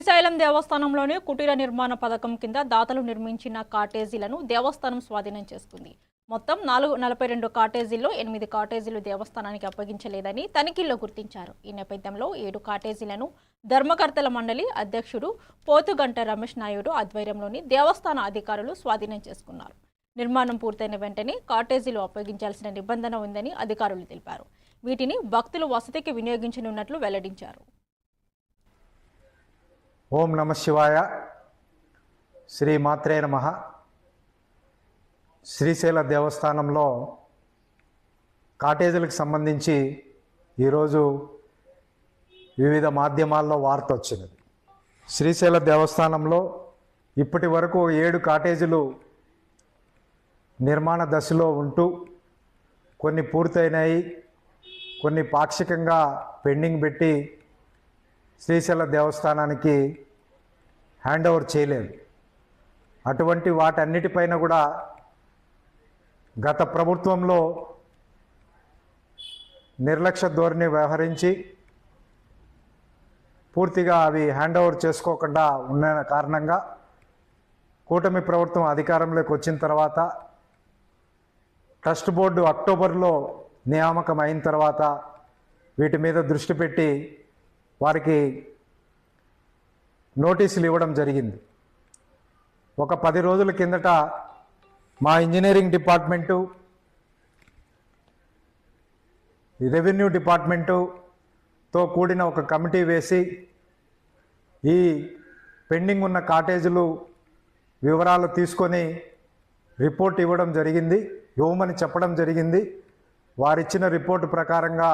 శ్రీశైలం దేవస్థానంలోని కుటీర నిర్మాణ పథకం కింద దాతలు నిర్మించిన కాటేజీలను దేవస్థానం స్వాధీనం చేసుకుంది. మొత్తం 42 కాటేజీల్లో 8 కాటేజీలు దేవస్థానానికి అప్పగించలేదని తనిఖీల్లో గుర్తించారు. ఈ నేపథ్యంలో 7 కాటేజీలను ధర్మకర్తల మండలి అధ్యక్షుడు పోతుగంట రమేష్ నాయుడు ఆధ్వర్యంలోని దేవస్థాన అధికారులు స్వాధీనం చేసుకున్నారు. నిర్మాణం పూర్తయిన వెంటనే కాటేజీలు అప్పగించాల్సిన నిబంధన ఉందని అధికారులు తెలిపారు. వీటిని భక్తులు వసతికి వినియోగించనున్నట్లు వెల్లడించారు. ఓం నమ శివాయ. శ్రీ మాత్రే నమః. శ్రీశైల దేవస్థానంలో కాటేజీలకు సంబంధించి ఈరోజు వివిధ మాధ్యమాల్లో వార్త వచ్చినది. శ్రీశైల దేవస్థానంలో ఇప్పటి వరకు 7 కాటేజీలు నిర్మాణ దశలో ఉంటూ కొన్ని పూర్తయినాయి, కొన్ని పాక్షికంగా పెండింగ్ పెట్టి శ్రీశైల దేవస్థానానికి హ్యాండ్ ఓవర్ చేయలేదు. అటువంటి వాటన్నిటిపైన కూడా గత ప్రభుత్వంలో నిర్లక్ష్య ధోరణి వ్యవహరించి పూర్తిగా అవి హ్యాండ్ ఓవర్ చేసుకోకుండా ఉన్న కారణంగా కూటమి ప్రభుత్వం అధికారంలోకి వచ్చిన తర్వాత ట్రస్ట్ బోర్డు అక్టోబర్లో నియామకం అయిన తర్వాత వీటి మీద దృష్టి పెట్టి వారికి నోటీసులు ఇవ్వడం జరిగింది. ఒక 10 రోజుల కిందట మా ఇంజనీరింగ్ డిపార్ట్మెంటు, రెవెన్యూ డిపార్ట్మెంటుతో కూడిన ఒక కమిటీ వేసి ఈ పెండింగ్ ఉన్న కాటేజీలు వివరాలు తీసుకొని రిపోర్ట్ ఇవ్వమని చెప్పడం జరిగింది. వారిచ్చిన రిపోర్టు ప్రకారంగా